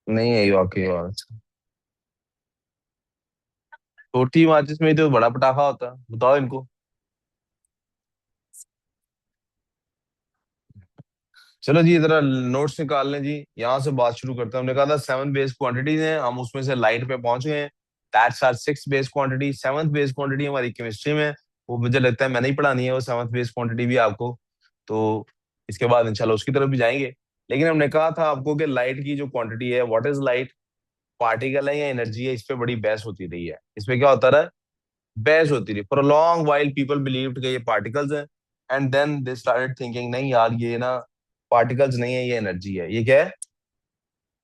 नहीं है वाकई बात। छोटी माचिस में ही तो बड़ा पटाखा होता है, बताओ इनको। चलो जी, जरा नोट्स निकाल लें जी, यहाँ से बात शुरू करते हैं। हमने कहा था 7 बेस क्वांटिटीज हैं, हम उसमें से लाइट पे पहुंच गए हैं। That's are 6 base quantity. 7th base quantity हमारी केमिस्ट्री में, वो मुझे लगता है मैंने ही पढ़ानी है वो 7th बेस क्वांटिटी भी आपको। तो इसके बाद इंशाल्लाह उसकी तरफ भी जाएंगे। लेकिन हमने कहा था आपको कि लाइट की जो क्वांटिटी है, व्हाट इज लाइट, पार्टिकल है या एनर्जी है, इस पे बड़ी बहस होती रही है। इसमें क्या होता रहा, बहस होती रही for a long while. People believed कि ये पार्टिकल्स हैं, and then they started thinking नहीं यार ये ना पार्टिकल्स नहीं है, ये एनर्जी है। ये क्या है,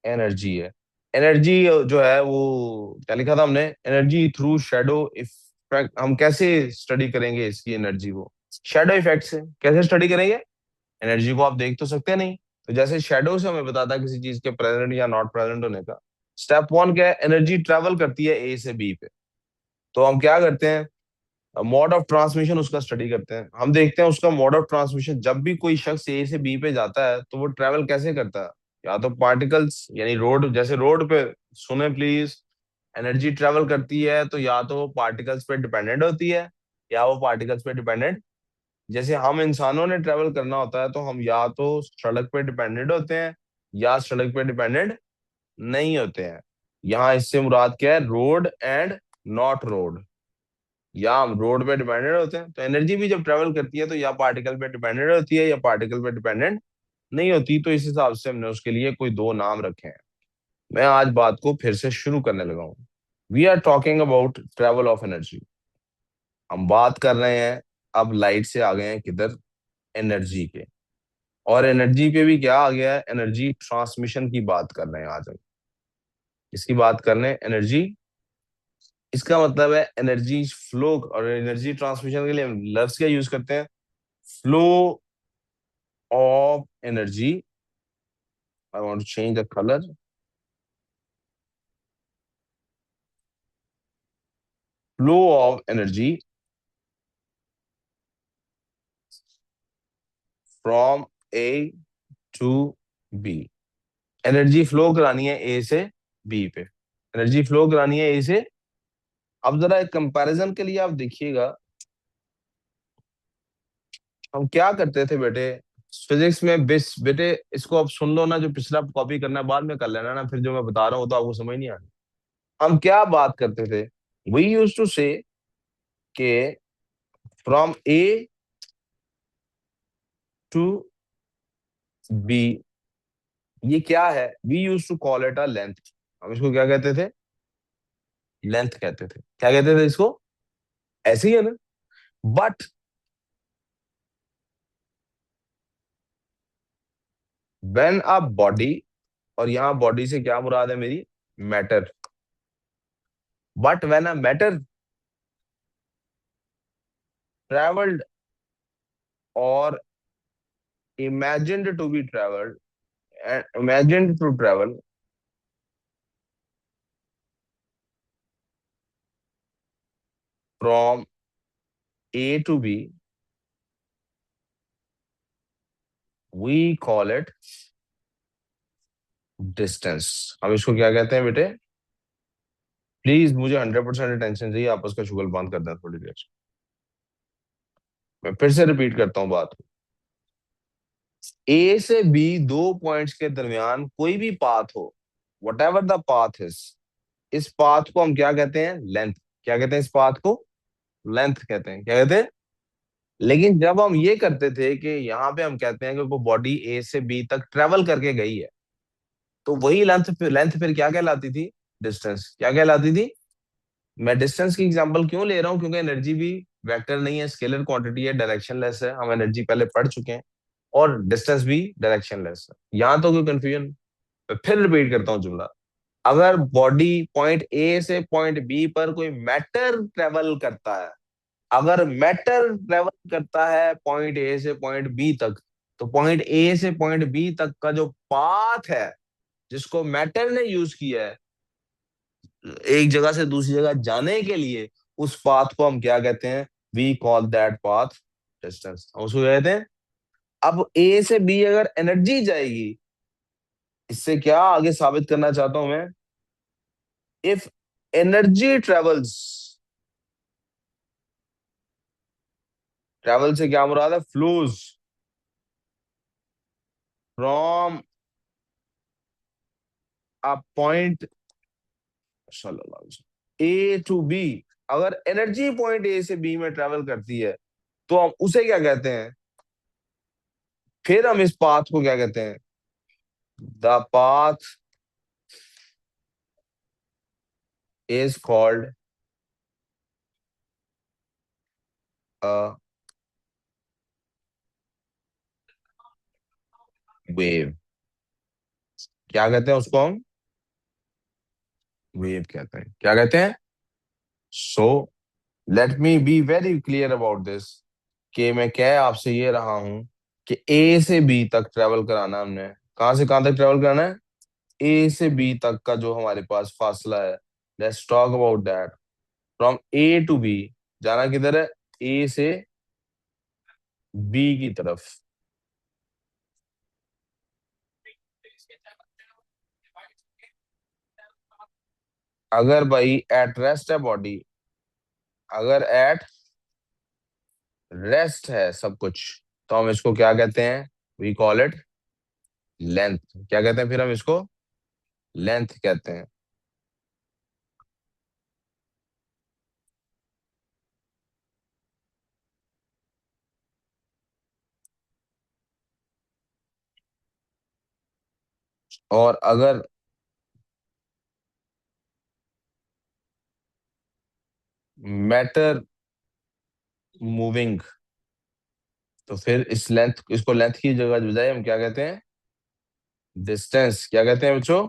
एनर्जी है। एनर्जी जो है वो क्या लिखा था हमने, एनर्जी थ्रू शेडो इफेक्ट। हम कैसे स्टडी करेंगे इसकी एनर्जी को, शेडो इफेक्ट से कैसे स्टडी करेंगे। एनर्जी को आप देख तो सकते नहीं, तो जैसे शेडो से हमें बताता है किसी चीज के प्रेजेंट या नॉट प्रेजेंट होने का। स्टेप वन क्या है, एनर्जी ट्रेवल करती है ए से बी पे। तो हम क्या करते हैं, मोड ऑफ ट्रांसमिशन उसका स्टडी करते हैं। हम देखते हैं उसका मोड ऑफ ट्रांसमिशन, जब भी कोई शख्स ए से बी पे जाता है तो वो ट्रेवल कैसे करता है। या तो पार्टिकल्स यानी रोड, जैसे रोड पे, सुने प्लीज, एनर्जी ट्रेवल करती है तो या तो वो पार्टिकल्स पे डिपेंडेंट होती है या वो पार्टिकल्स पे डिपेंडेंट। जैसे हम इंसानों ने ट्रेवल करना होता है तो हम या तो सड़क पे डिपेंडेंट होते हैं या सड़क पे डिपेंडेंट नहीं होते हैं। यहाँ इससे मुराद क्या है, रोड एंड नॉट रोड। या हम रोड पे डिपेंडेंट होते हैं, तो एनर्जी भी जब ट्रेवल करती है तो या पार्टिकल पे डिपेंडेंट होती है या पार्टिकल पे डिपेंडेंट नहीं होती। तो इस हिसाब से हमने उसके लिए कोई दो नाम रखे हैं। मैं आज बात को फिर से शुरू करने लगा हूँ। We are talking about travel of energy. हम बात कर रहे हैं, अब लाइट से आ गए हैं किधर, एनर्जी के। और एनर्जी पे भी क्या आ गया है, एनर्जी ट्रांसमिशन की बात कर रहे हैं आज हम। इसकी बात कर रहे हैं एनर्जी, इसका मतलब है एनर्जी फ्लो। और एनर्जी ट्रांसमिशन के लिए हम लफ्ज क्या यूज करते हैं, flow of energy. I want to change the color. Flow of energy from A to B. Energy flow करानी है ए से बी पे, एनर्जी फ्लो करानी है ए से। अब जरा एक कंपैरिजन के लिए आप देखिएगा, हम क्या करते थे बेटे फिजिक्स में। बिस बेटे इसको आप सुन लो ना, जो पिछला कॉपी करना है बाद में कर लेना ना, फिर जो मैं बता रहा हूँ तो आपको समझ नहीं आनी। हम क्या बात करते थे, वी यूज टू से के फ्रॉम ए टू बी, ये क्या है, we use to call it a length. हम इसको क्या कहते थे, लेंथ कहते थे। क्या कहते थे इसको, ऐसे ही है ना। बट व्हेन अ बॉडी, और यहां बॉडी से क्या मुराद है मेरी, matter. But when a matter travelled और imagined to be traveled and imagined to travel from A to B, we call it distance। हम इसको क्या कहते हैं बेटे, प्लीज मुझे 100% अटेंशन चाहिए, आपस का शुगल बंद कर दें थोड़ी देर। मैं फिर से रिपीट करता हूँ बात। ए से बी दो पॉइंट्स के दरमियान कोई भी पाथ हो, what ever the path is, इस पाथ को हम क्या कहते हैं, लेंथ। क्या कहते हैं इस पाथ को, लेंथ कहते हैं। क्या कहते हैं। लेकिन जब हम ये करते थे कि यहाँ पे हम कहते हैं कि वो बॉडी ए से बी तक ट्रेवल करके गई है, तो वही लेंथ, लेंथ फिर क्या कहलाती थी, डिस्टेंस। क्या कहलाती थी। मैं डिस्टेंस की एग्जांपल क्यों ले रहा हूँ, क्योंकि एनर्जी भी वेक्टर नहीं है, स्केलर क्वांटिटी है, डायरेक्शनलेस है। हम एनर्जी पहले पढ़ चुके हैं। और डिस्टेंस भी डायरेक्शनलेस है। यहां तो कोई कंफ्यूजन। फिर रिपीट करता हूँ जुमला। अगर बॉडी पॉइंट ए से पॉइंट बी पर कोई मैटर ट्रेवल करता है, अगर मैटर ट्रेवल करता है पॉइंट ए से पॉइंट बी तक, तो पॉइंट ए से पॉइंट बी तक का जो पाथ है जिसको मैटर ने यूज किया है एक जगह से दूसरी जगह जाने के लिए, उस पाथ को हम क्या कहते हैं, we call that path distance. हम उसको कहते हैं। अब ए से बी अगर एनर्जी जाएगी, इससे क्या आगे साबित करना चाहता हूं मैं? इफ एनर्जी ट्रेवल्स, ट्रेवल से क्या मुराद है? Flows from a point A to B. अगर एनर्जी पॉइंट ए से बी में ट्रेवल करती है तो हम उसे क्या कहते हैं? फिर हम इस पाथ को क्या कहते हैं? The path is called a wave. क्या कहते हैं उसको हम? वेव कहते हैं। क्या कहते हैं? So let me be very clear about this, कि मैं कह आपसे ये रहा हूं कि ए से बी तक ट्रेवल कराना है हमने। कहां से कहां तक ट्रेवल कराना है? ए से बी तक का जो हमारे पास फासला है, let's talk about that. From A to B जाना किधर है? ए से बी की तरफ। अगर भाई एट रेस्ट है बॉडी, अगर एट रेस्ट है सब कुछ, तो हम इसको क्या कहते हैं? We call it length. क्या कहते हैं फिर हम इसको? लेंथ कहते हैं। और अगर मैटर मूविंग, तो फिर इस लेंथ, इसको लेंथ की जगह बजाय हम क्या कहते हैं? डिस्टेंस। क्या कहते हैं बच्चों?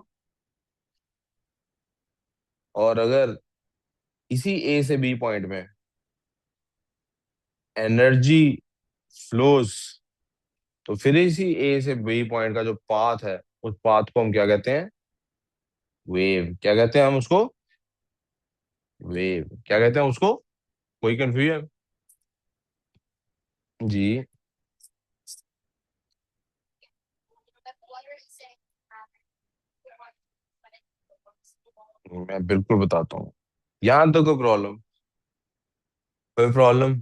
और अगर इसी ए से बी पॉइंट में एनर्जी फ्लोज, तो फिर इसी ए से बी पॉइंट का जो पाथ है, उस पाथ को हम क्या कहते हैं? वेव। क्या कहते हैं हम उसको? वेव। क्या कहते हैं उसको? कोई कंफ्यूजन? जी, मैं बिल्कुल बताता हूँ। यहाँ तो कोई प्रॉब्लम? कोई प्रॉब्लम?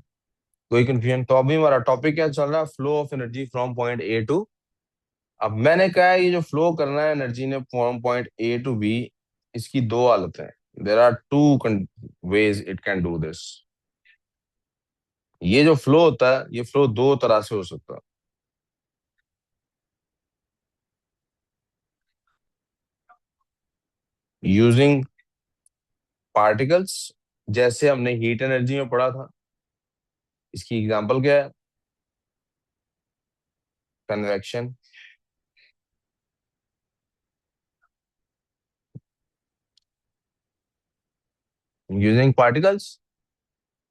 कोई कंफ्यूजन? तो अभी हमारा टॉपिक क्या चल रहा है? Flow of energy from point A to. अब मैंने कहा है ये जो फ्लो करना है एनर्जी ने from point A to B, इसकी दो हालतें हैं। There are two ways it can do this. ये जो फ्लो होता है, ये फ्लो दो तरह से हो सकता है। यूजिंग पार्टिकल्स, जैसे हमने हीट एनर्जी में पढ़ा था। इसकी एग्जांपल क्या है? कन्वेक्शन। यूजिंग पार्टिकल्स,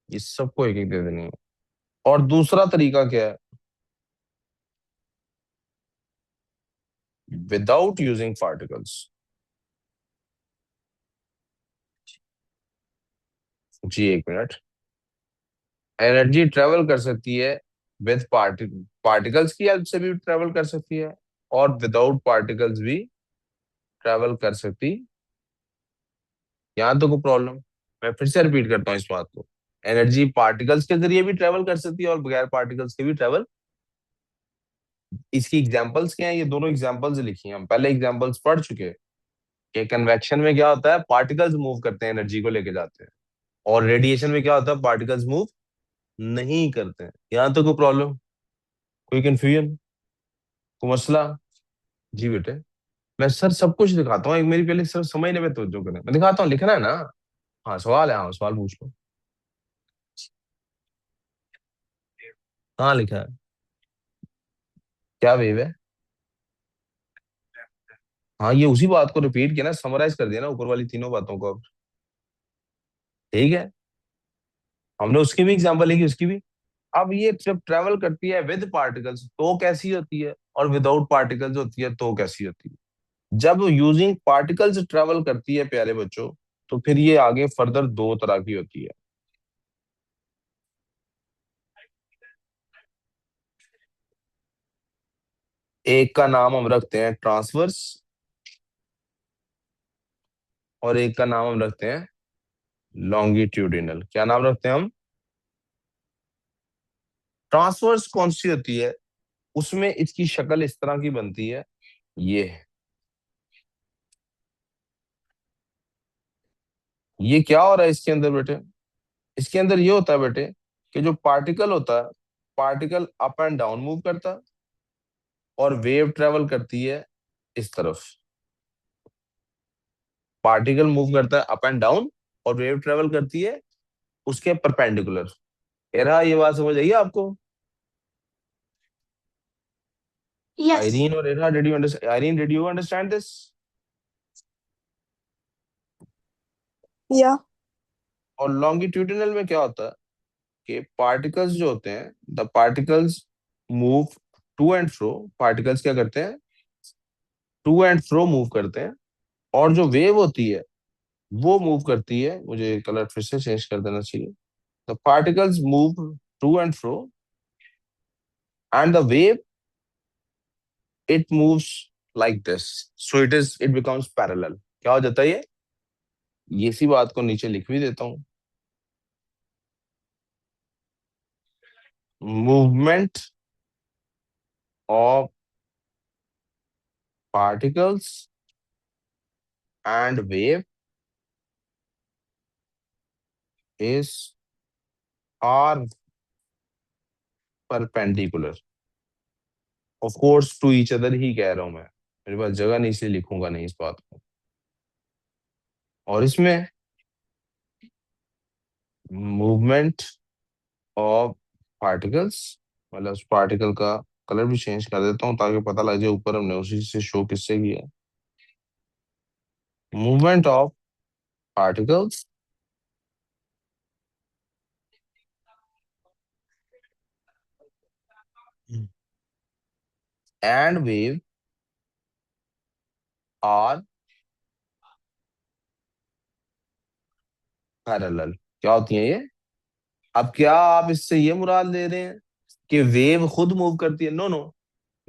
इस सबको एक एक दे देनी है। और दूसरा तरीका क्या है? Without using particles. जी एक मिनट। एनर्जी ट्रेवल कर सकती है विद पार्टिकल्स की हेल्प से भी ट्रेवल कर सकती है, और विदाउट पार्टिकल्स भी ट्रेवल कर सकती। यहाँ तो कोई प्रॉब्लम? मैं फिर से रिपीट करता हूँ इस बात को। एनर्जी पार्टिकल्स के जरिए भी ट्रेवल कर सकती है और बगैर पार्टिकल्स के भी ट्रेवल। इसकी एग्जांपल्स क्या है? ये दोनों एग्जांपल्स लिखी हैं, हम पहले एग्जांपल्स पढ़ चुके हैं कि कन्वेक्शन में क्या होता है? पार्टिकल्स मूव करते हैं, एनर्जी को लेके जाते हैं। और रेडिएशन में क्या होता है? पार्टिकल्स मूव नहीं करते हैं। यहाँ तो कोई प्रॉब्लम? कोई कंफ्यूजन? कोई मसला? जी बेटे। मैं सर सब कुछ दिखाता हूँ, एक मेरी पहले सर समझने में तो जो करें, मैं दिखाता हूँ, लिखना है ना? हाँ सवाल है, हाँ सवाल पूछ लो। कहाँ लिखा है? क्या वेव है? हाँ ये उसी बात को रिपीट किया ना, समराइज कर दिया ना ऊपर वाली तीनों बातों को अब। ठीक है, हमने उसकी भी एग्जांपल लिखी, उसकी भी। अब ये जब ट्रेवल करती है विद पार्टिकल्स तो कैसी होती है, और विदाउट पार्टिकल्स होती है तो कैसी होती है? जब यूजिंग पार्टिकल्स ट्रेवल करती है प्यारे बच्चों, तो फिर ये आगे फर्दर दो तरह की होती है। एक का नाम हम रखते हैं ट्रांसवर्स, और एक का नाम हम रखते हैं लॉन्गिट्यूडिनल। क्या नाम रखते हैं हम? ट्रांसवर्स कौन सी होती है? उसमें इसकी शक्ल इस तरह की बनती है, ये है। ये क्या हो रहा है इसके अंदर बेटे? इसके अंदर ये होता है बेटे कि जो पार्टिकल होता है, particle up and down move करता है, और वेव ट्रेवल करती है इस तरफ। पार्टिकल मूव करता है अप एंड डाउन, और वेव ट्रेवल करती है उसके परपेंडिकुलर। कह रहा ये बात समझ आई आपको? यस। आइरीन और era, did you understand? Irene, did you understand this? या। और लॉन्गिट्यूडिनल में क्या होता है कि पार्टिकल्स जो होते हैं, the particles move to and fro. Particles क्या करते हैं? टू एंड फ्रो मूव करते हैं। और जो वेव होती है वो मूव करती है, मुझे कलर फिर से चेंज कर देना चाहिए। The particles move to and fro, and the wave, it moves like this, so it becomes parallel. क्या हो जाता है ये इसी बात को नीचे लिख भी देता हूँ। Movement of particles and wave is are perpendicular, of course to each other ही कह रहा हूं मैं, मेरे पास जगह नहीं इसलिए लिखूंगा नहीं इस बात को। और इसमें मूवमेंट ऑफ पार्टिकल्स, मतलब उस पार्टिकल का कलर भी चेंज कर देता हूँ ताकि पता लग जाए ऊपर हमने उसी से शो किससे किया। Movement of particles and wave are parallel. क्या होती है ये? अब क्या आप इससे ये मुराद ले रहे हैं कि वेव खुद मूव करती है? No no,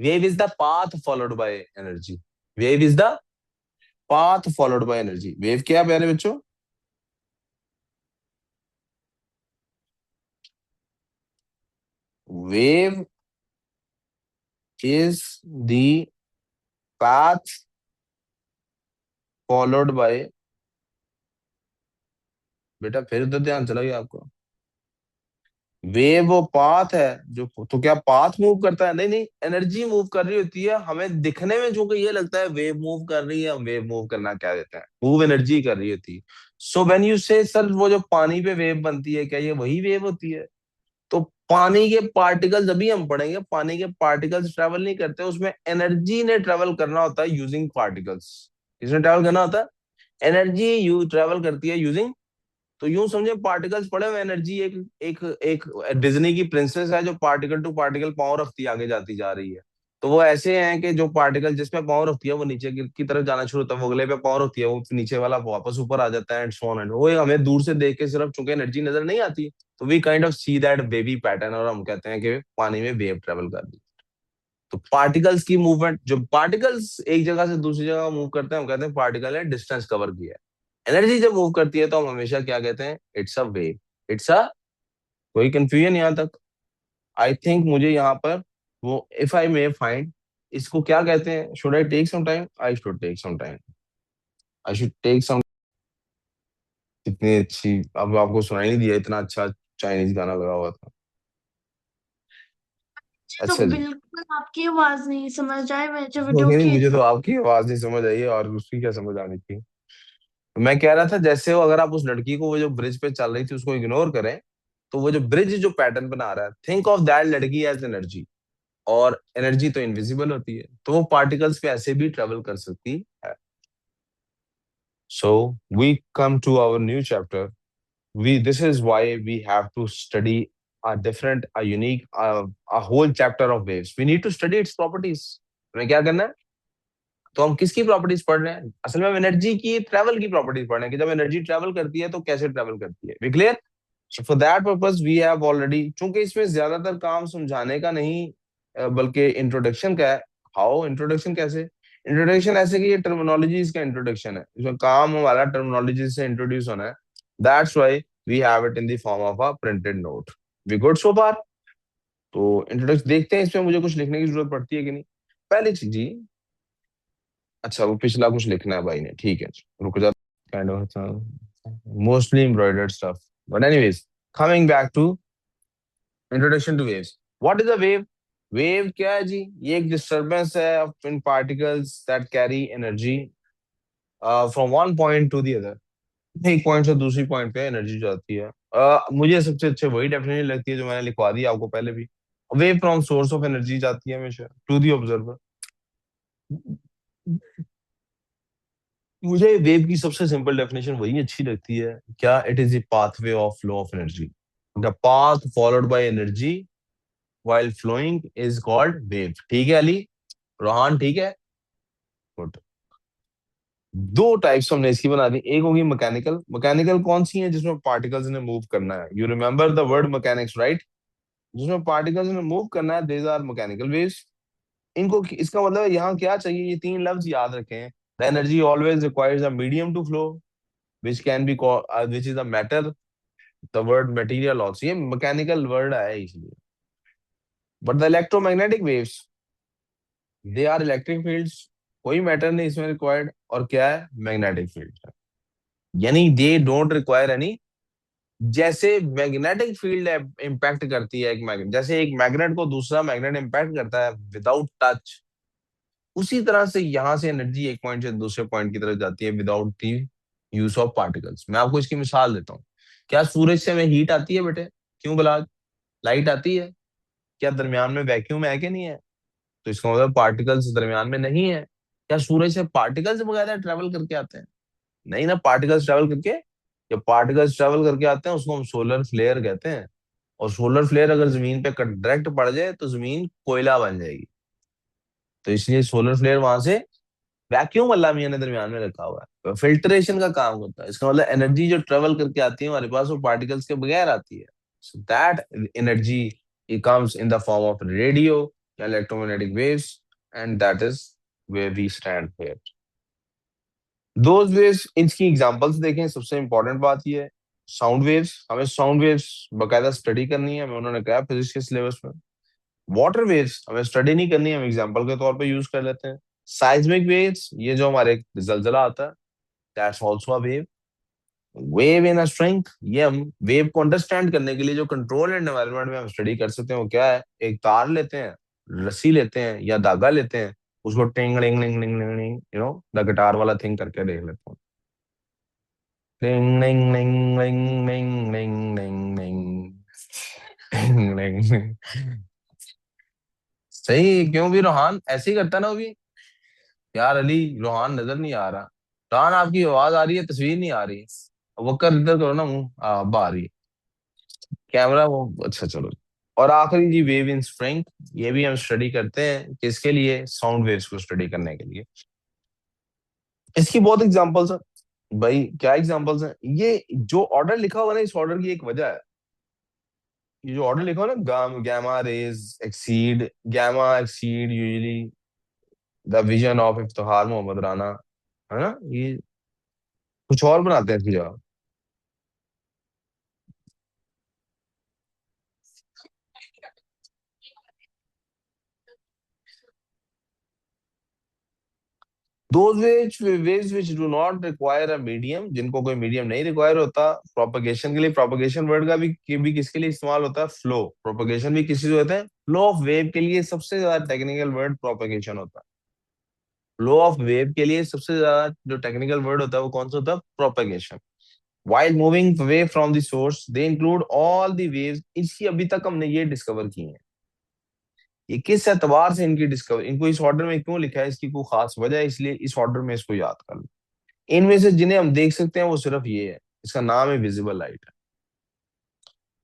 wave is the path followed by energy. Wave is the path followed by energy. Wave क्या है प्यारे बच्चों? Wave is the path followed by, बेटा फिर तो ध्यान चला गया आपको। वेव वो पाथ है जो, तो क्या पाथ मूव करता है? नहीं नहीं, एनर्जी मूव कर रही होती है। हमें दिखने में जो कि ये लगता है वेव मूव कर रही है, हम वेव मूव करना क्या देता है, मूव एनर्जी कर रही होती है। सो व्हेन यू से सर वो जो पानी पे वेव बनती है, क्या ये वही वेव होती है? तो पानी के पार्टिकल्स अभी हम पढ़ेंगे, पानी के पार्टिकल्स ट्रेवल नहीं करते, उसमें एनर्जी ने ट्रेवल करना होता है यूजिंग पार्टिकल्स। किसने ट्रेवल करना होता है? एनर्जी यू ट्रेवल करती है यूजिंग। तो यूं समझे पार्टिकल्स पड़े हुए, एनर्जी एक एक एक डिज्नी की प्रिंसेस है जो पार्टिकल टू पार्टिकल पाँव रखती है, आगे जाती जा रही है। तो वो ऐसे हैं कि जो पार्टिकल जिसपे पाँव रखती है वो नीचे की तरफ जाना शुरू होता है, वो अगले पे पाँव रखती है वो नीचे वाला वापस ऊपर आ जाता है, एंड सो ऑन। एंड वो हमें दूर से देख के सिर्फ चूंकि एनर्जी नजर नहीं आती, तो we kind of see that baby pattern, और हम कहते हैं कि पानी में वेव ट्रेवल कर रही है। तो पार्टिकल्स की मूवमेंट, जो पार्टिकल्स एक जगह से दूसरी जगह मूव करते हैं, हम कहते हैं पार्टिकल है डिस्टेंस कवर किया है। एनर्जी जब मूव करती है तो हम हमेशा क्या कहते हैं? It's a wave. It's a, कोई कंफ्यूजन यहाँ तक? आई थिंक मुझे यहाँ पर वो, इफ आई मे फाइंड, इसको क्या कहते हैं? Should I take some time? I should take some time, I should take some. इतनी अच्छी, अब आपको सुनाई नहीं दिया, इतना अच्छा चाइनीज गाना लगा हुआ था। तो अच्छा जी। बिल्कुल आपकी आवाज नहीं समझ आए, मैं जो वीडियो नहीं, की मुझे तो थी। आपकी आवाज नहीं समझ आई है, और उसकी क्या समझ आनी थी? मैं कह रहा था जैसे वो, अगर आप उस लड़की को वो जो ब्रिज पे चल रही थी उसको इग्नोर करें, तो वो जो ब्रिज जो पैटर्न बना रहा है, थिंक ऑफ दैट लड़की एज एनर्जी। और एनर्जी तो इनविजिबल होती है, तो वो पार्टिकल्स पे ऐसे भी ट्रेवल कर सकती है। So we come to our new chapter. We this is why we have to study a different, a unique, a whole chapter of waves. We need to study its properties. हमें क्या करना है? तो हम किसकी प्रॉपर्टीज पढ़ रहे हैं? असल में हम एनर्जी की ट्रैवल की प्रॉपर्टीज पढ़ रहे हैं कि जब एनर्जी ट्रैवल करती है तो कैसे ट्रैवल करती है। We clear? So for that purpose we have already, चूंकि इसमें ज्यादातर काम समझाने का नहीं बल्कि इंट्रोडक्शन का है। हाउ इंट्रोडक्शन कैसे? इंट्रोडक्शन ऐसे कि ये टर्मिनोलॉजी इसका इंट्रोडक्शन है, इसमें काम हमारा टर्मिनोलॉजी से इंट्रोड्यूस होना है। That's why we have it in the form of a printed note. We good so far? तो इंट्रोडक्शन देखते हैं, इसमें मुझे कुछ लिखने की जरूरत पड़ती है कि नहीं। पहली चीज जी, अच्छा वो पिछला कुछ लिखना है भाई ने, ठीक है रुक जा। Kind of mostly embroidered stuff, but anyways coming back to introduction to waves. What is a wave? Wave क्या है जी? ये एक डिस्टरबेंस है of in particles that carry energy from one point to the other. एक point से दूसरी point पे एनर्जी जाती है। मुझे सबसे अच्छे वही डेफिनेशन लगती है जो मैंने लिखवा दी आपको पहले भी। Wave from source of energy जाती है हमेशा टू दी ऑब्जर्वर। मुझे वेव की सबसे सिंपल डेफिनेशन वही अच्छी लगती है, क्या? It is the pathway of flow of energy. The path followed by energy while following is called wave. ठीक है अली? रोहान ठीक है? गुड। दो टाइप्स हमने इसकी बना दी, एक होगी मैकेनिकल। मैकेनिकल कौन सी है? जिसमें पार्टिकल्स ने मूव करना है। You remember the word mechanics right? जिसमें पार्टिकल्स ने मूव करना है, देज आर मैकेनिकल वेव्स। इनको, इसका मतलब यहाँ क्या चाहिए, ये तीन लफ्ज याद रखें। The energy always requires a medium to flow which can be called which is a matter, the word material also, ये मैकेनिकल वर्ड है इसलिए। But the electromagnetic waves, they are electric fields, कोई मैटर नहीं इसमें required, और क्या है? Magnetic field है। यानी दे डोंट रिक्वायर एनी। जैसे मैग्नेटिक फील्ड इम्पैक्ट करती है एक मैग्नेट, जैसे एक मैग्नेट को दूसरा मैग्नेट इम्पैक्ट करता है विदाउट टच, उसी तरह से यहाँ से एनर्जी एक पॉइंट से दूसरे पॉइंट की तरफ जाती है without the use of particles. मैं आपको इसकी मिसाल देता हूँ। क्या सूरज से हमें हीट आती है बेटे? क्यों भला? लाइट आती है? क्या दरमियान में वैक्यूम है कि नहीं है? तो इसका मतलब पार्टिकल्स दरमियान में नहीं है। क्या सूरज से पार्टिकल्स वगैरह ट्रेवल करके आते हैं? नहीं ना, पार्टिकल्स ट्रेवल करके, जब पार्टिकल्स ट्रेवल करके आते हैं उसको हम सोलर फ्लेयर कहते हैं। और सोलर फ्लेयर अगर जमीन पे डायरेक्ट पड़ जाए तो जमीन कोयला बन जाएगी। तो इसलिए सोलर फ्लेयर वहां से, वैक्यूम अल्लाह मियां ने दरमियान में रखा हुआ है, फिल्ट्रेशन का काम होता है। इसका मतलब एनर्जी जो ट्रेवल करके आती है हमारे पास, वो पार्टिकल्स के बगैर आती है। So that energy it comes in the form of radio, electromagnetic waves, and that is where we stand here. Those waves, इनकी एग्जांपल्स देखें। सबसे इंपॉर्टेंट बात ये है, साउंड वेव्स, हमें साउंड वेव्स बकायदा स्टडी करनी है, हमें उन्होंने कहा फिजिक्स के सिलेबस में। वाटर वेव्स हमें स्टडी नहीं करनी है, हम एग्जांपल के तौर पे यूज कर लेते हैं। साइज्मिक वेव्स, ये जो हमारे जलजला आता है, that's also a wave. Wave in a string, ये हम वेव को अंडरस्टैंड करने के लिए जो कंट्रोल एंड एनवायरनमेंट में हम स्टडी कर सकते हैं वो क्या है? एक तार लेते हैं, रस्सी लेते हैं या धागा लेते हैं, उसको टिंग टिंग टिंग टिंग टिंग, यू नो द गिटार वाला थिंग करके देख लेते हैं। टिंग टिंग टिंग टिंग टिंग टिंग टिंग टिंग टिंग टिंग। सही क्यों भी रोहान ऐसे ही करता ना वो भी? यार अली, रोहान नजर नहीं आ रहा। रोहान आपकी आवाज आ रही है, तस्वीर नहीं आ रही। वो कर इधर करो ना मुंह, अब आ रही है कैमरा वो। अच्छा चलो। और आखिरी जी, वेव इन स्ट्रिंग, ये भी हम स्टडी करते हैं किसके लिए? साउंड वेव्स को स्टडी करने के लिए। इसकी बहुत एग्जांपल्स हैं भाई। क्या एग्जांपल्स हैं? ये जो ऑर्डर लिखा हुआ है ना, इस ऑर्डर की एक वजह है। ये जो ऑर्डर लिखा हुआ है ना, gamma rays exceed, gamma exceed usually the vision of Iftikhar Mohammad Rana, है ना? ये कुछ और बनाते हैं इसकी जगह। Waves which do not require a medium, जिनको कोई मीडियम नहीं रिक्वायर होता प्रोपगेशन के लिए। प्रोपगेशन वर्ड का भी किसके लिए इस्तेमाल होता है? फ्लो। प्रोपगेशन भी किसी से होता है? फ्लो ऑफ वेव के लिए सबसे ज्यादा टेक्निकल वर्ड प्रोपगेशन होता है। फ्लो ऑफ वेव के लिए सबसे ज्यादा जो टेक्निकल वर्ड होता है वो कौन सा होता है? Propagation. While moving away from the source, they include all the waves। इसकी अभी तक हमने ये डिस्कवर की है। ये किस एतबार से इनकी डिस्कवर, इनको इस ऑर्डर में क्यों लिखा है, इसकी कोई खास वजह है, इसलिए इस ऑर्डर में इसको याद कर लो। इनमें से जिन्हें हम देख सकते हैं वो सिर्फ ये है, इसका नाम है visible light.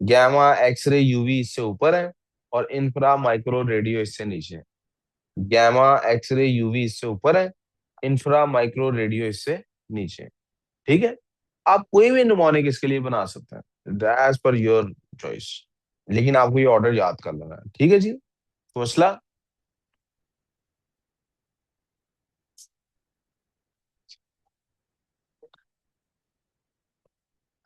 Gamma X ray UV इससे ऊपर है, और इंफ्रा माइक्रो रेडियो इससे नीचे है। गैमा एक्सरे यूवी इससे ऊपर है, इंफ्रा माइक्रो रेडियो इससे नीचे है। ठीक है? आप कोई भी नुमानिक इसके लिए बना सकते हैं, एज पर योर चॉइस। लेकिन आपको ये ऑर्डर याद कर लेना है, ठीक है जी? तो मसला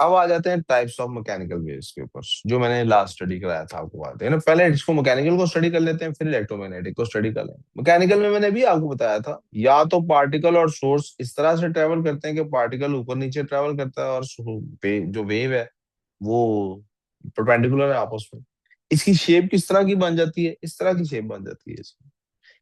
अब आ जाते हैं टाइप्स ऑफ मैकेनिकल वेव्स के ऊपर, जो मैंने लास्ट स्टडी कराया था आपको, बात है ना। पहले इसको मैकेनिकल को स्टडी कर लेते हैं, फिर इलेक्ट्रोमैग्नेटिक को स्टडी कर लेंगे। मैकेनिकल में मैंने भी आपको बताया था, या तो पार्टिकल और सोर्स इस तरह से ट्रेवल करते हैं कि पार्टिकल ऊपर नीचे ट्रेवल करता है, और जो वेव है वो परपेंडिकुलर है आपस में। इसकी शेप किस तरह की बन जाती है, इस तरह की शेप बन जाती है इसकी।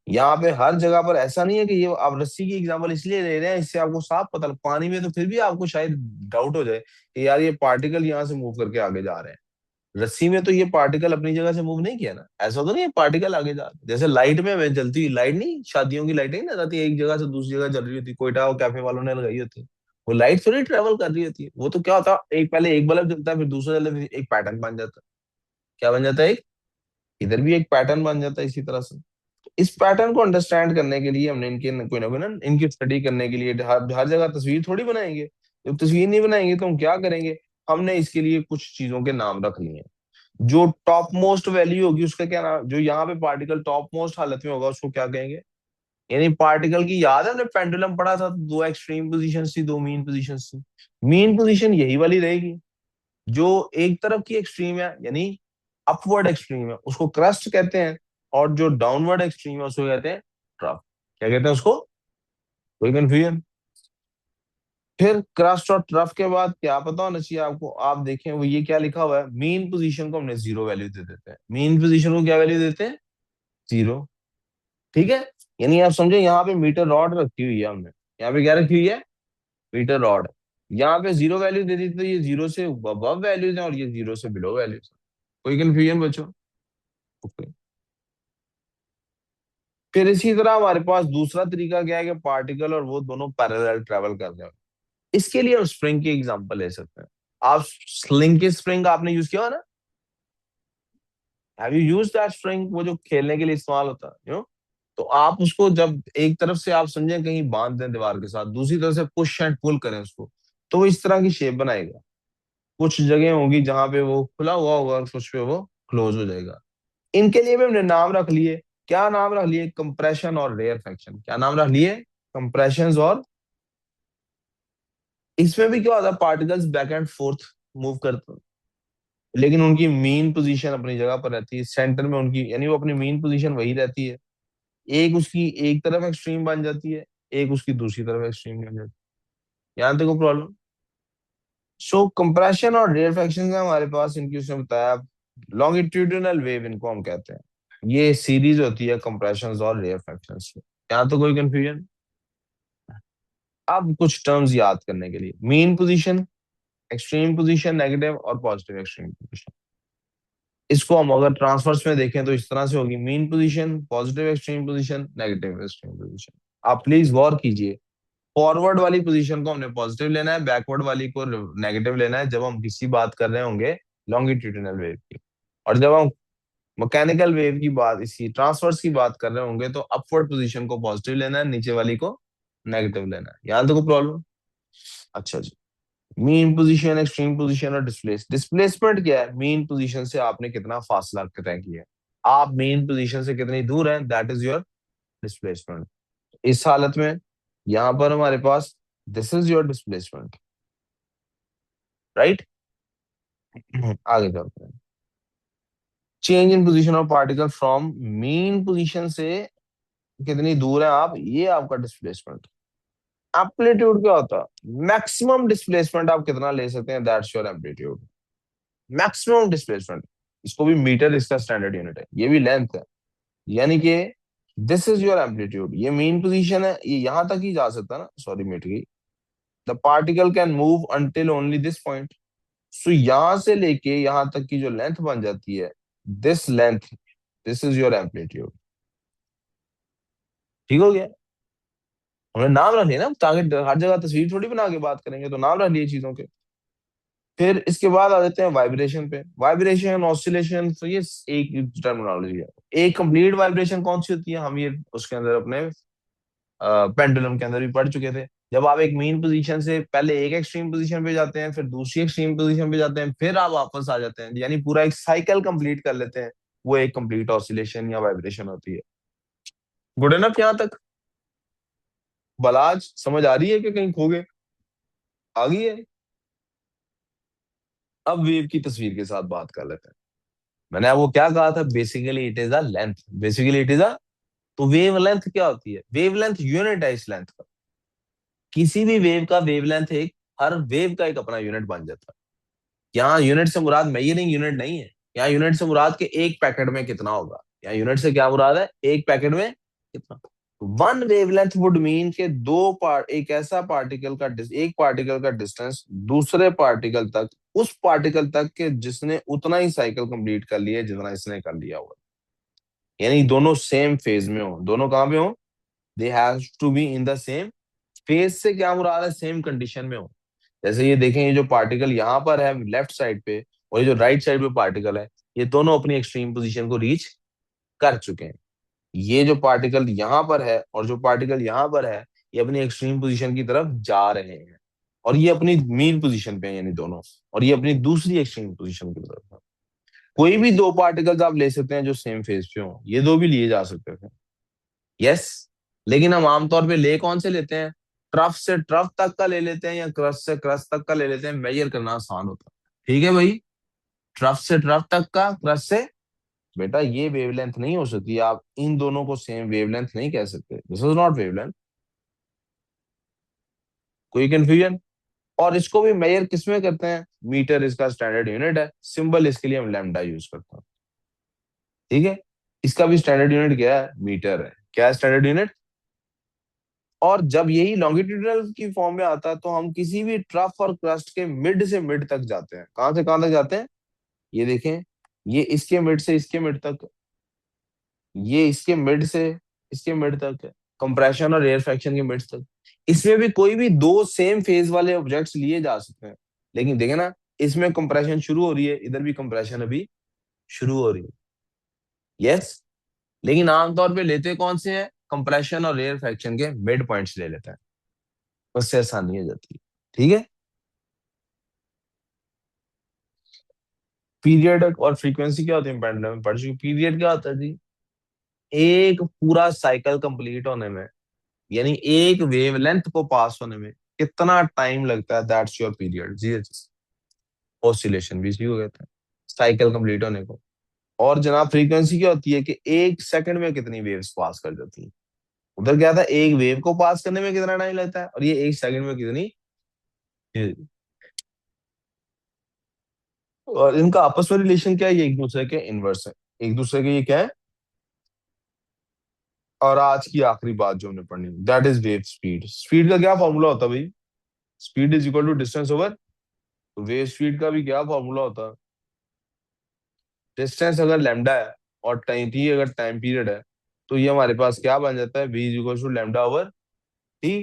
यहाँ पे हर जगह पर ऐसा नहीं है कि ये आप रस्सी की एग्जांपल इसलिए ले रहे हैं, इससे आपको साफ पता लग, पानी में तो फिर भी आपको शायद डाउट हो जाए कि यार ये पार्टिकल यहाँ से मूव करके आगे जा रहे हैं। रस्सी में तो ये पार्टिकल अपनी जगह से मूव नहीं किया ना, ऐसा तो नहीं है पार्टिकल आगे जा रहे हैं। जैसे लाइट में हमें जलती हुई लाइट, नहीं शादियों की लाइट नहीं ना जाती, एक जगह से दूसरी जगह जल रही होती, कोयटा और कैफे वालों ने लगाई होती है, वो लाइट थोड़ी ट्रेवल कर रही होती है। वो तो क्या होता है, एक पहले एक बल्ब जलता है, फिर दूसरा जलता है, फिर एक पैटर्न बन जाता है। क्या बन जाता है, एक इधर भी एक पैटर्न बन जाता है इसी तरह से। इस पैटर्न को अंडरस्टैंड करने के लिए हमने इनके कोई ना कोई ना इनकी स्टडी करने के लिए हर जगह तस्वीर थोड़ी बनाएंगे। जब तस्वीर नहीं बनाएंगे तो हम क्या करेंगे, हमने इसके लिए कुछ चीजों के नाम रख लिए हैं। जो टॉप मोस्ट वैल्यू होगी उसका क्या नाम, जो यहाँ पे पार्टिकल टॉप मोस्ट हालत में होगा उसको क्या कहेंगे। यानी पार्टिकल की, याद है हमने पेंडुलम पढ़ा था, दो एक्सट्रीम पोजीशन थी, दो मीन पोजीशन थी। मीन पोजीशन यही वाली रहेगी। जो एक तरफ की एक्सट्रीम है, यानी अपवर्ड एक्सट्रीम है, उसको क्रस्ट कहते हैं। और जो डाउनवर्ड एक्सट्रीम है उसको कहते हैं ट्रफ। क्या कहते हैं उसको, कोई कंफ्यूजन। फिर क्रस्ट और ट्रफ के बाद क्या पता होना चाहिए आपको, आप देखें वो ये क्या लिखा हुआ है, मीन पोजीशन को हमने जीरो वैल्यू दे देते हैं। मीन पोजीशन को क्या वैल्यू देते हैं, जीरो। ठीक है। यानी आप समझे, यहाँ पे मीटर रॉड रखी हुई है हमने, यहाँ पे क्या रखी हुई है, मीटर रॉड। यहाँ पे जीरो वैल्यू दे दी तो ये जीरो से अबव वैल्यूज है और ये जीरो से बिलो वैल्यूज है। कोई कंफ्यूजन बच्चों। ओके। फिर इसी तरह हमारे पास दूसरा तरीका क्या है कि पार्टिकल और वो दोनों पैरेलल ट्रेवल कर रहे हैं। इसके लिए हम स्प्रिंग की एग्जांपल ले सकते हैं। आप स्लिंग की स्प्रिंग आपने यूज किया हो ना, have you use that spring, वो जो खेलने के लिए इस्तेमाल होता है, तो आप उसको जब एक तरफ से आप समझें कहीं बांध दें दीवार के साथ, दूसरी तरफ से पुश एंड पुल करें उसको, तो वो इस तरह की शेप बनाएगा। कुछ जगह होगी जहां पे वो खुला हुआ होगा और कुछ पे वो क्लोज हो जाएगा। इनके लिए भी हमने नाम रख लिए। क्या नाम रख लिए, कंप्रेशन और रेयरफेक्शन। क्या नाम रख लिए, कंप्रेशन और, इसमें भी क्या होता है, particles back and fourth move करते हैं, लेकिन उनकी मीन पोजीशन अपनी जगह पर रहती है, सेंटर में उनकी, यानी वो अपनी मीन पोजीशन वही रहती है। एक उसकी एक तरफ एक्सट्रीम बन जाती है, एक उसकी दूसरी तरफ एक्सट्रीम बन जाती है। यहाँ तक को प्रॉब्लम। सो कंप्रेशन और रेयरफेक्शन है हमारे पास, इनकी उसने बताया। लॉन्गिट्यूडिनल वेव इनको हम कहते हैं। ये सीरीज होती है कंप्रेशन और रेयरफेक्शन की। यहाँ तो कोई कंफ्यूजन। अब कुछ टर्म्स याद करने के लिए, mean position, extreme position negative, और पॉजिटिव एक्सट्रीम पोजीशन। इसको हम अगर ट्रांसफर्स में देखें तो इस तरह से होगी, mean position, positive extreme position, negative extreme position. आप प्लीज गौर कीजिए, फॉरवर्ड वाली पोजीशन को हमने पॉजिटिव लेना है, बैकवर्ड वाली को नेगेटिव लेना है, जब हम किसी बात कर रहे होंगे लॉन्गिट्यूडिनल वेव की। और जब हम मैकेनिकल वेव की बात, इसी ट्रांसवर्स की बात कर रहे होंगे, तो अपवर्ड पोजीशन को पॉजिटिव लेना है, नीचे वाली को नेगेटिव लेना है। यहाँ तो कोई प्रॉब्लम। अच्छा जी। मीन पोजीशन, एक्सट्रीम पोजीशन और डिस्प्लेसमेंट क्या है, मीन पोजीशन से आपने कितना फासला तय किया है, आप मेन पोजीशन से कितनी दूर हैं, दैट इज योर डिस्प्लेसमेंट। इस हालत में यहां पर हमारे पास, this is your displacement, right. आगे चलते हैं। Change in position of particle from mean position से कितनी दूर है आप, ये आपका डिस्प्लेसमेंट। एम्पलीट्यूड क्या होता है, मैक्सिमम डिस्प्लेसमेंट आप कितना ले सकते हैं, that's your amplitude. Maximum displacement, इसको भी मीटर इसका स्टैंडर्ड यूनिट है, ये भी लेंथ है। यानी कि दिस इज योर एम्पलीट्यूड, ये मेन पोजीशन है, ये यहां तक ही जा सकता है ना, सॉरी मिट गई। The particle can move until only this point. So यहां से लेके यहां तक की जो लेंथ बन जाती है, this length, this is your amplitude. ठीक हो गया। हमने नाम रख लिया ना, ताकि हर जगह तस्वीर थोड़ी बना के बात करेंगे, तो नाम रख लिए चीजों के। फिर इसके बाद आ जाते हैं वाइब्रेशन पे। वाइब्रेशन, ऑसिलेशन, तो ये एक टर्मिनोलॉजी है। एक कंप्लीट वाइब्रेशन कौन सी होती है, हम ये उसके अंदर अपने पेंडुलम के अंदर भी पढ़ चुके थे। जब आप एक मीन पोजीशन से पहले एक एक्सट्रीम पोजीशन पे जाते हैं, फिर दूसरी एक्सट्रीम पोजीशन पे जाते हैं, फिर आप वापस आ जाते हैं, यानी पूरा एक साइकिल कंप्लीट कर लेते हैं, वो एक कंप्लीट ऑसिलेशन या वाइब्रेशन होती है। गुड इनफ यहाँ तक। बलाज समझ आ रही है कि कहीं खो गए, आ गई है। अब वेव की तस्वीर के साथ बात कर लेते हैं। मैंने आपको क्या कहा था, basically it is a length, basically it is a, तो वेव लेंथ क्या होती है, वेव लेंथ यूनिट है इस लेंथ का। किसी भी वेव का वेव लेंथ एक, हर वेव का एक अपना यूनिट बन जाता है। यहाँ यूनिट से मुराद मेजरिंग यूनिट नहीं है, यहाँ यूनिट से मुराद के एक पैकेट में कितना होगा, यहाँ यूनिट से क्या मुराद है, एक पैकेट में कितना। वन वेवलेंथ वुड मीन के दो पार्ट, एक ऐसा पार्टिकल का एक पार्टिकल का डिस्टेंस दूसरे पार्टिकल तक, उस पार्टिकल तक के जिसने उतना ही साइकिल कंप्लीट कर लिया जितना इसने कर लिया हुआ। यानी दोनों सेम फेज में हो, दोनों कहां पे हो, they have to be in the same phase. से क्या मुराद है, सेम कंडीशन में हो। जैसे ये देखें, ये जो पार्टिकल यहाँ पर है लेफ्ट साइड पे, और ये जो राइट साइड पे पार्टिकल है, ये दोनों अपनी एक्सट्रीम पोजीशन को रीच कर चुके हैं। ये जो पार्टिकल यहाँ पर है और जो पार्टिकल यहाँ पर है, ये अपनी एक्सट्रीम पोजीशन की तरफ जा रहे हैं, और ये अपनी मीन पोजीशन पे है, यानी दोनों, और ये अपनी दूसरी एक्सट्रीम पोजीशन की तरफ है। कोई भी दो पार्टिकल्स आप ले सकते हैं जो सेम फेज पे हो, ये दो भी लिए जा सकते थे। यस, लेकिन हम आमतौर पे ले कौन से लेते हैं, ट्रफ से ट्रफ तक का ले लेते हैं या क्रस्ट से क्रस्ट तक का ले लेते हैं, मेजर करना आसान होता है। ठीक है भाई, ट्रफ से ट्रफ तक का, क्रस्ट से, बेटा ये वेवलेंथ नहीं हो सकती, आप इन दोनों को सेम वेवलेंथ नहीं कह सकते, दिस इज नॉट वेवलेंथ। कोई कंफ्यूजन। और इसको भी मेजर किस में करते हैं, मीटर इसका स्टैंडर्ड यूनिट है, सिंबल इसके लिए हम लैम्डा यूज करते हैं। ठीक है, इसका भी स्टैंडर्ड यूनिट क्या है, मीटर है। क्या है स्टैंडर्ड यूनिट। और जब यही लॉन्गिट्यूडनल की फॉर्म में आता है तो हम किसी भी ट्रफ और क्रस्ट के मिड से मिड तक जाते हैं। कहां से कहां तक जाते हैं, ये देखें, ये इसके मिड से इसके मिड तक, ये इसके मिड से इसके मिड तक है, कंप्रेशन और एयर फ्रैक्शन के मिड तक। इसमें भी कोई भी दो सेम फेज वाले ऑब्जेक्ट्स लिए जा सकते हैं, लेकिन देखे ना, इसमें कंप्रेशन शुरू हो रही है, इधर भी कंप्रेशन अभी शुरू हो रही है। यस, लेकिन आमतौर पे लेते कौन से हैं, कंप्रेशन और एयर फ्रैक्शन के मिड पॉइंट्स ले लेते हैं, उससे आसानी हो जाती है। ठीक है, पीरियड और फ्रीक्वेंसी क्या होती है, पेंडुलम में पढ़ चुके। पीरियड क्या होता है जी, एक पूरा साइकिल कंप्लीट होने में, यानी एक वेवलेंथ को पास होने में कितना टाइम लगता है, दैट्स योर पीरियड जी। ऑसिलेशन भी इसी को कहते हैं, साइकिल कंप्लीट होने को। और जनाब फ्रीक्वेंसी क्या होती है कि एक सेकंड में कितनी वेव्स पास कर जाती है। उधर क्या था, एक वेव को पास करने में कितना टाइम लगता है, और ये एक सेकंड में कितनी। और इनका आपस में रिलेशन क्या है, ये एक दूसरे के इनवर्स है, एक दूसरे के, ये क्या है। और आज की आखिरी बात जो हमने पढ़नी, that is wave speed. Speed का क्या फॉर्मूला होता है भाई, speed is equal to distance over, तो वेव स्पीड का भी क्या फॉर्मूला होता है, डिस्टेंस अगर लैम्डा है और टाइम टी अगर टाइम पीरियड है, तो ये हमारे पास क्या बन जाता है, V is equal to lambda over T.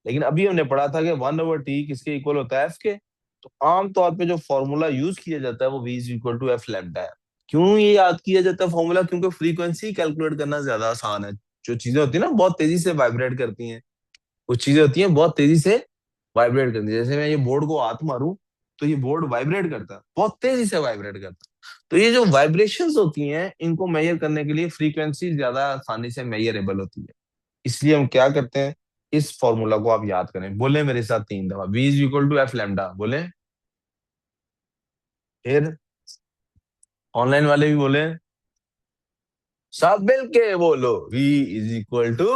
लेकिन अभी हमने पढ़ा था कि वन ओवर टी किसके इक्वल होता है, एफ के। तो आमतौर पे जो फॉर्मूला यूज किया जाता है वो V is equal to F lambda है। क्यों ये याद किया जाता है फॉर्मूला, क्योंकि फ्रीक्वेंसी कैलकुलेट करना ज्यादा आसान है। जो चीजें होती है ना बहुत तेजी से वाइब्रेट करती हैं, कुछ चीजें होती हैं बहुत तेजी से वाइब्रेट करती है, जैसे मैं ये बोर्ड को हाथ मारूं तो ये बोर्ड वाइब्रेट करता है, बहुत तेजी से वाइब्रेट करता है। तो ये जो वाइब्रेशंस होती हैं इनको मेजर करने के लिए फ्रीक्वेंसी ज्यादा आसानी से मेजरेबल होती है। इसलिए हम क्या करते हैं, इस फॉर्मूला को आप याद करें, बोले मेरे साथ 3 दफा, V is equal to F lambda, बोले। फिर ऑनलाइन वाले भी बोले, सब मिल के बोलो, V is equal to,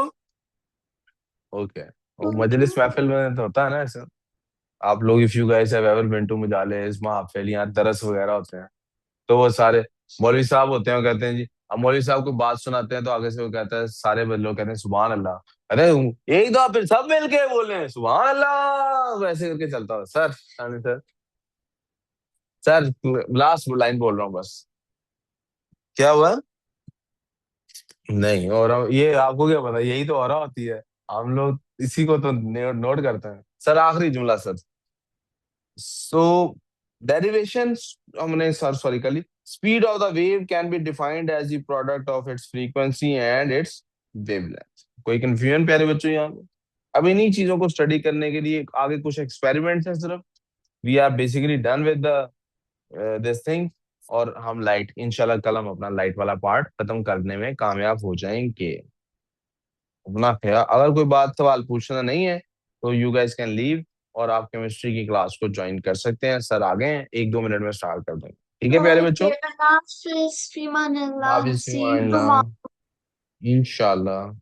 okay. वो मजलिस महफिल में तो होता है ना ऐसा। आप लोग, if you guys have ever been to मजालिस महफिल, यहाँ दरस वगैरह होते हैं, तो वो सारे मौलवी साहब होते हैं, वो कहते हैं जी, अब मौलवी साहब को बात सुनाते हैं तो आगे से वो कहता है, सारे लोग कहते हैं सुभान अल्लाह। अरे एक दो फिर सब मिल के बोले सुभान अल्लाह, वैसे करके चलता है sir. Sir, sir last line बोल रहा हूँ बस। क्या हुआ, नहीं और ये आपको क्या पता, यही तो हो रहा होती है, हम लोग इसी को तो नोट करते हैं। सर आखिरी जुमला सर। सो डेरिवेशन, हमने सर सॉरी कर ली। Speed of the wave can be defined as the product of its frequency and its wavelength. कोई कंफ्यूजन प्यारे बच्चों यहाँ पे। अब इन्हीं चीजों को स्टडी करने के लिए आगे कुछ एक्सपेरिमेंट्स हैं सिर्फ। We are basically done with the this thing. और हम लाइट इंशाल्लाह कल हम अपना लाइट वाला पार्ट खत्म करने में कामयाब हो जाएंगे। अपना ख्याल, अगर कोई बात सवाल पूछना नहीं है तो यू गाइस कैन लीव। और आप केमिस्ट्री की क्लास को ज्वाइन कर सकते हैं। सर आ गए हैं, 1-2 मिनट में स्टार्ट कर देंगे। ठीक है प्यारे बच्चों, Okay, Allah Hafiz, Fiman Allah. हाफिज़ See you फिमानिल्लाह, tomorrow. इंशाल्लाह।